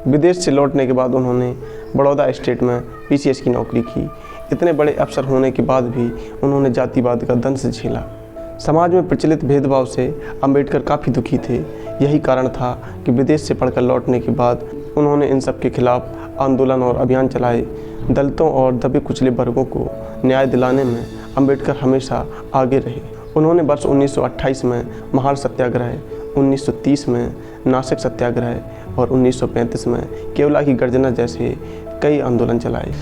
विदेश से लौटने के बाद उन्होंने बड़ौदा स्टेट में पीसीएस की नौकरी की। इतने बड़े अफसर होने के बाद भी उन्होंने जातिवाद का दंश झेला। समाज में प्रचलित भेदभाव से अंबेडकर काफ़ी दुखी थे। यही कारण था कि विदेश से पढ़कर लौटने के बाद उन्होंने इन सब के खिलाफ आंदोलन और अभियान चलाए। दलितों और दबे कुचले वर्गों को न्याय दिलाने में अंबेडकर हमेशा आगे रहे। उन्होंने वर्ष 1928 में महार सत्याग्रह, 1930 में नासिक सत्याग्रह और 1935 में केवला की गर्जना जैसे कई आंदोलन चलाए।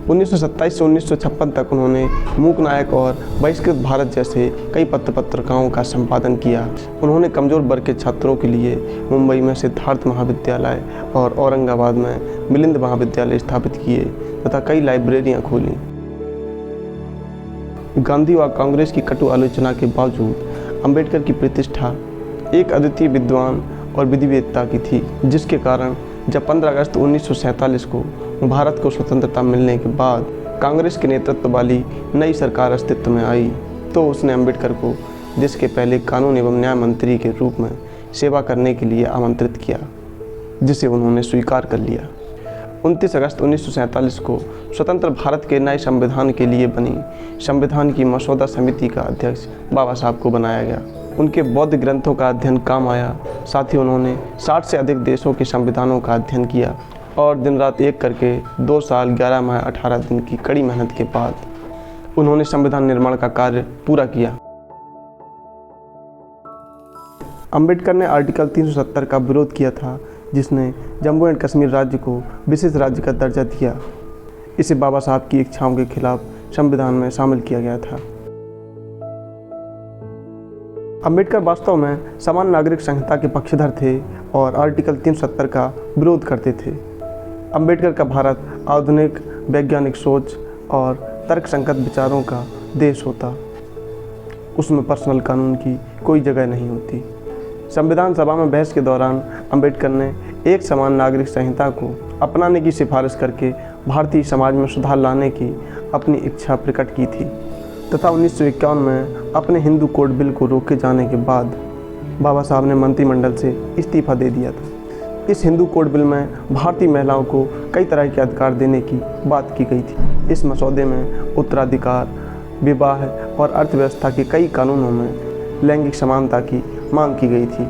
1927 से 1956 तक उन्होंने मूक नायक और बहिष्कृत भारत जैसे कई पत्रिकाओं का संपादन किया। उन्होंने कमज़ोर वर्ग के छात्रों के लिए मुंबई में सिद्धार्थ महाविद्यालय और औरंगाबाद में मिलिंद महाविद्यालय स्थापित किए तथा कई लाइब्रेरियां खोलीं। गांधी व कांग्रेस की कटु आलोचना के बावजूद अंबेडकर की प्रतिष्ठा एक अद्वितीय विद्वान और विधिवेत्ता की थी, जिसके कारण जब 15 अगस्त 1947 को भारत को स्वतंत्रता मिलने के बाद कांग्रेस के नेतृत्व वाली नई सरकार अस्तित्व में आई तो उसने अंबेडकर को देश के पहले कानून एवं न्याय मंत्री के रूप में सेवा करने के लिए आमंत्रित किया, जिसे उन्होंने स्वीकार कर लिया। 29 अगस्त 1947 को स्वतंत्र भारत के नए संविधान के लिए बनी संविधान की मसौदा समिति का अध्यक्ष बाबा साहब को बनाया गया। उनके बौद्ध ग्रंथों का अध्ययन काम आया। साथ ही उन्होंने 60 से अधिक देशों के संविधानों का अध्ययन किया और दिन रात एक करके 2 साल 11 माह 18 दिन की कड़ी मेहनत के बाद उन्होंने संविधान निर्माण का कार्य पूरा किया। अंबेडकर ने आर्टिकल 370 का विरोध किया था, जिसने जम्मू एंड कश्मीर राज्य को विशेष राज्य का दर्जा दिया। इसे बाबा साहब की इच्छाओं के खिलाफ संविधान में शामिल किया गया था। अंबेडकर वास्तव में समान नागरिक संहिता के पक्षधर थे और आर्टिकल 370 का विरोध करते थे। अंबेडकर का भारत आधुनिक वैज्ञानिक सोच और तर्कसंगत विचारों का देश होता। उसमें पर्सनल कानून की कोई जगह नहीं होती। संविधान सभा में बहस के दौरान अंबेडकर ने एक समान नागरिक संहिता को अपनाने की सिफारिश करके भारतीय समाज में सुधार लाने की अपनी इच्छा प्रकट की थी तथा 1951 में अपने हिंदू कोड बिल को रोके जाने के बाद बाबा साहब ने मंत्रिमंडल से इस्तीफा दे दिया था। इस हिंदू कोड बिल में भारतीय महिलाओं को कई तरह के अधिकार देने की बात की गई थी। इस मसौदे में उत्तराधिकार, विवाह और अर्थव्यवस्था के कई कानूनों में लैंगिक समानता की मांग की गई थी।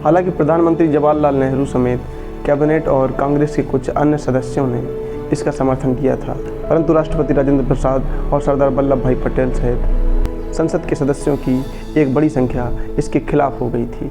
हालांकि प्रधानमंत्री जवाहरलाल नेहरू समेत कैबिनेट और कांग्रेस के कुछ अन्य सदस्यों ने इसका समर्थन किया था, परंतु राष्ट्रपति राजेंद्र प्रसाद और सरदार वल्लभ भाई पटेल सहित संसद के सदस्यों की एक बड़ी संख्या इसके खिलाफ हो गई थी।